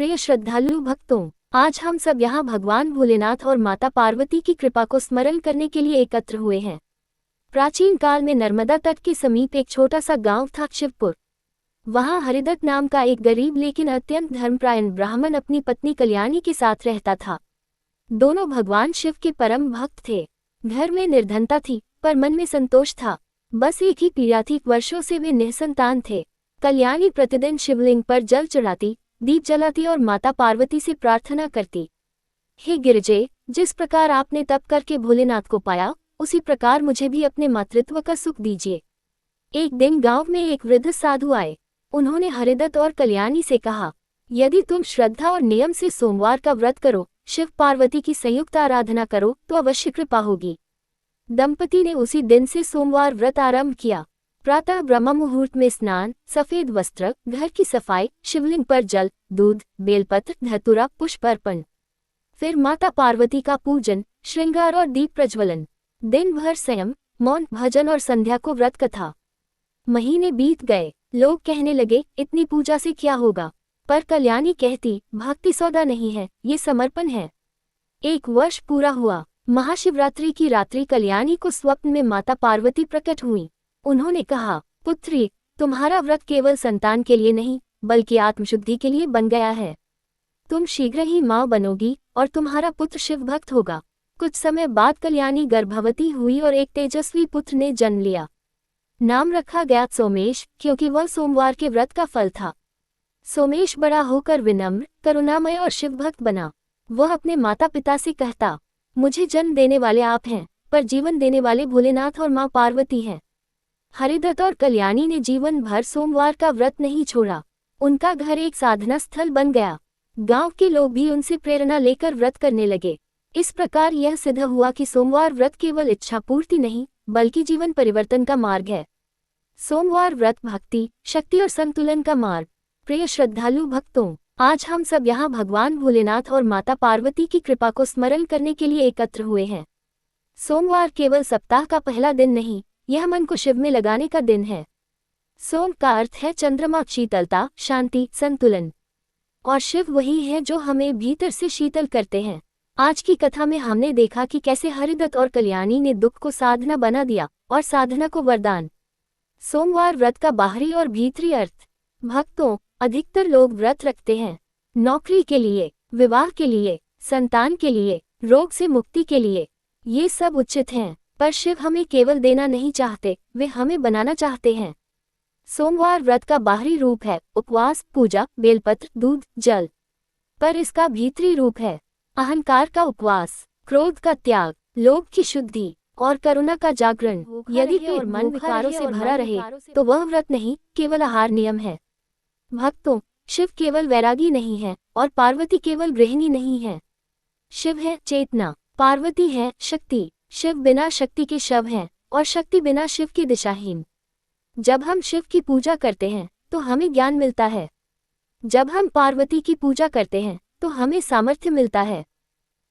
प्रिय श्रद्धालु भक्तों, आज हम सब यहाँ भगवान भोलेनाथ और माता पार्वती की कृपा को स्मरण करने के लिए एकत्र हुए हैं। प्राचीन काल में नर्मदा तट के समीप एक छोटा सा गांव था शिवपुर। वहाँ हरिदत्त नाम का एक गरीब लेकिन अत्यंत धर्मपरायण ब्राह्मण अपनी पत्नी कल्याणी के साथ रहता था। दोनों भगवान शिव के परम भक्त थे। घर में निर्धनता थी पर मन में संतोष था। बस एक ही पीड़ा थी, वर्षों से वे निसंतान थे। कल्याणी प्रतिदिन शिवलिंग पर जल चढ़ाती, दीप जलाती और माता पार्वती से प्रार्थना करती, हे गिरजे, जिस प्रकार आपने तप करके भोलेनाथ को पाया, उसी प्रकार मुझे भी अपने मातृत्व का सुख दीजिए। एक दिन गांव में एक वृद्ध साधु आए। उन्होंने हरिदत्त और कल्याणी से कहा, यदि तुम श्रद्धा और नियम से सोमवार का व्रत करो, शिव पार्वती की संयुक्त आराधना करो तो अवश्य कृपा होगी। दंपति ने उसी दिन से सोमवार व्रत आरंभ किया। प्रातः ब्रह्म मुहूर्त में स्नान, सफेद वस्त्र, घर की सफाई, शिवलिंग पर जल, दूध, बेलपत्र, धतूरा, पुष्प अर्पण। फिर माता पार्वती का पूजन, श्रृंगार और दीप प्रज्वलन। दिन भर संयम, मौन, भजन और संध्या को व्रत कथा। महीने बीत गए। लोग कहने लगे, इतनी पूजा से क्या होगा? पर कल्याणी कहती, भक्ति सौदा नहीं है, ये समर्पण है। एक वर्ष पूरा हुआ। महाशिवरात्रि की रात्रि कल्याणी को स्वप्न में माता पार्वती प्रकट हुई। उन्होंने कहा, पुत्री, तुम्हारा व्रत केवल संतान के लिए नहीं बल्कि आत्मशुद्धि के लिए बन गया है। तुम शीघ्र ही माँ बनोगी और तुम्हारा पुत्र शिव भक्त होगा। कुछ समय बाद कल्याणी गर्भवती हुई और एक तेजस्वी पुत्र ने जन्म लिया। नाम रखा गया सोमेश, क्योंकि वह सोमवार के व्रत का फल था। सोमेश बड़ा होकर विनम्र, करुणामय और शिव भक्त बना। वह अपने माता पिता से कहता, मुझे जन्म देने वाले आप हैं, पर जीवन देने वाले भोलेनाथ और माँ पार्वती हैं। हरिदत्त और कल्याणी ने जीवन भर सोमवार का व्रत नहीं छोड़ा। उनका घर एक साधना स्थल बन गया। गांव के लोग भी उनसे प्रेरणा लेकर व्रत करने लगे। इस प्रकार यह सिद्ध हुआ कि सोमवार व्रत केवल इच्छा पूर्ति नहीं बल्कि जीवन परिवर्तन का मार्ग है। सोमवार व्रत भक्ति, शक्ति और संतुलन का मार्ग। प्रिय श्रद्धालु भक्तों, आज हम सब यहाँ भगवान भोलेनाथ और माता पार्वती की कृपा को स्मरण करने के लिए एकत्र हुए हैं। सोमवार केवल सप्ताह का पहला दिन नहीं, यह मन को शिव में लगाने का दिन है। सोम का अर्थ है चंद्रमा, शीतलता, शांति, संतुलन। और शिव वही है जो हमें भीतर से शीतल करते हैं। आज की कथा में हमने देखा कि कैसे हरिदत्त और कल्याणी ने दुख को साधना बना दिया और साधना को वरदान। सोमवार व्रत का बाहरी और भीतरी अर्थ। भक्तों, अधिकतर लोग व्रत रखते हैं नौकरी के लिए, विवाह के लिए, संतान के लिए, रोग से मुक्ति के लिए। ये सब उचित हैं, पर शिव हमें केवल देना नहीं चाहते, वे हमें बनाना चाहते हैं। सोमवार व्रत का बाहरी रूप है उपवास, पूजा, बेलपत्र, दूध, जल। पर इसका भीतरी रूप है अहंकार का उपवास, क्रोध का त्याग, लोभ की शुद्धि और करुणा का जागरण। यदि पेट मन विकारों से भरा रहे तो वह व्रत नहीं, केवल आहार नियम है। भक्तों, शिव केवल वैरागी नहीं है और पार्वती केवल गृहिणी नहीं है। शिव है चेतना, पार्वती है शक्ति। शिव बिना शक्ति के शव हैं और शक्ति बिना शिव की दिशाहीन। जब हम शिव की पूजा करते हैं तो हमें ज्ञान मिलता है। जब हम पार्वती की पूजा करते हैं तो हमें सामर्थ्य मिलता है।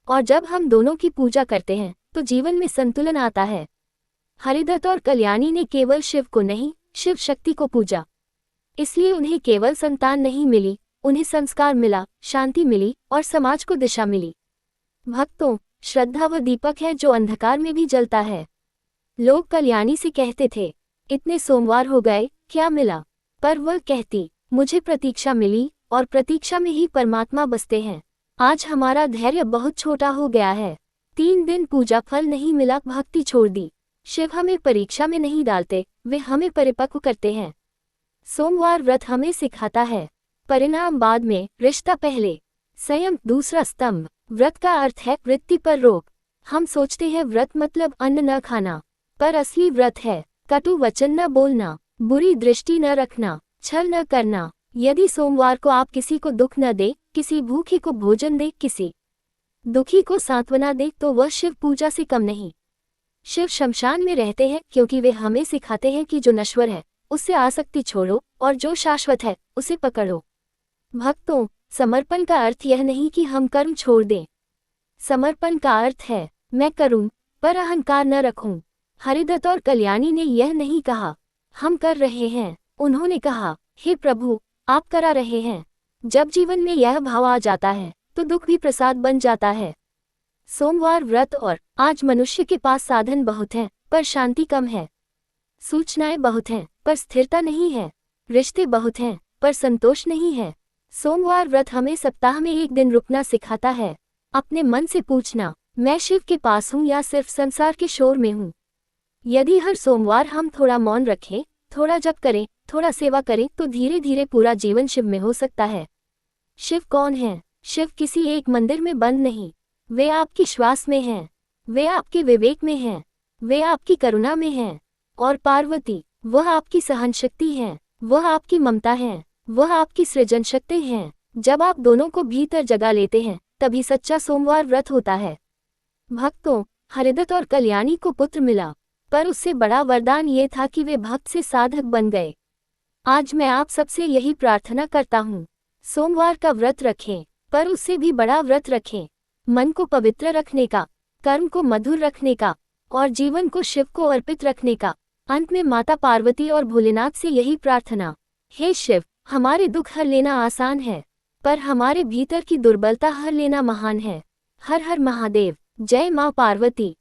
और जब हम दोनों की पूजा करते हैं तो जीवन में संतुलन आता है। हरिदत्त और कल्याणी ने केवल शिव को नहीं, शिव शक्ति को पूजा। इसलिए उन्हें केवल संतान नहीं मिली, उन्हें संस्कार मिला, शांति मिली और समाज को दिशा मिली। भक्तों, श्रद्धा वह दीपक है जो अंधकार में भी जलता है। लोग कल्याणी से कहते थे, इतने सोमवार हो गए, क्या मिला? पर वह कहती, मुझे प्रतीक्षा मिली और प्रतीक्षा में ही परमात्मा बसते हैं। आज हमारा धैर्य बहुत छोटा हो गया है। 3 दिन पूजा, फल नहीं मिला, भक्ति छोड़ दी। शिव हमें परीक्षा में नहीं डालते, वे हमें परिपक्व करते हैं। सोमवार व्रत हमें सिखाता है परिणाम बाद में, रिश्ता पहले। संयम दूसरा स्तंभ। व्रत का अर्थ है वृत्ति पर रोक। हम सोचते हैं व्रत मतलब अन्न न खाना, पर असली व्रत है कटु वचन न बोलना, बुरी दृष्टि न रखना, छल न करना। यदि सोमवार को आप किसी को दुख न दे, किसी भूखे को भोजन दे, किसी दुखी को सांत्वना दे, तो वह शिव पूजा से कम नहीं। शिव शमशान में रहते हैं क्योंकि वे हमें सिखाते हैं कि जो नश्वर है उससे आसक्ति छोड़ो और जो शाश्वत है उसे पकड़ो। भक्तों, समर्पण का अर्थ यह नहीं कि हम कर्म छोड़ दें। समर्पण का अर्थ है मैं करूं पर अहंकार न रखूं। हरिदत्त और कल्याणी ने यह नहीं कहा हम कर रहे हैं, उन्होंने कहा, हे प्रभु, आप करा रहे हैं। जब जीवन में यह भाव आ जाता है तो दुख भी प्रसाद बन जाता है। सोमवार व्रत। और आज मनुष्य के पास साधन बहुत हैं, पर शांति कम है। सूचनाएं बहुत हैं, पर स्थिरता नहीं है। रिश्ते बहुत हैं, पर संतोष नहीं है। सोमवार व्रत हमें सप्ताह में एक दिन रुकना सिखाता है। अपने मन से पूछना, मैं शिव के पास हूँ या सिर्फ संसार के शोर में हूँ। यदि हर सोमवार हम थोड़ा मौन रखें, थोड़ा जप करें, थोड़ा सेवा करें, तो धीरे धीरे पूरा जीवन शिव में हो सकता है। शिव कौन है? शिव किसी एक मंदिर में बंद नहीं। वे आपकी श्वास में हैं, वे आपके विवेक में हैं, वे आपकी करुणा में हैं। और पार्वती, वह आपकी सहन शक्ति है, वह आपकी ममता है, वह आपकी सृजन शक्ति है। जब आप दोनों को भीतर जगा लेते हैं, तभी सच्चा सोमवार व्रत होता है। भक्तों, हरिदत्त और कल्याणी को पुत्र मिला, पर उससे बड़ा वरदान ये था कि वे भक्त से साधक बन गए। आज मैं आप सबसे यही प्रार्थना करता हूँ, सोमवार का व्रत रखें, पर उससे भी बड़ा व्रत रखें। मन को पवित्र रखने का, कर्म को मधुर रखने का और जीवन को शिव को अर्पित रखने का। अंत में माता पार्वती और भोलेनाथ से यही प्रार्थना, हे शिव, हमारे दुख हर लेना आसान है, पर हमारे भीतर की दुर्बलता हर लेना महान है। हर हर महादेव। जय माँ पार्वती।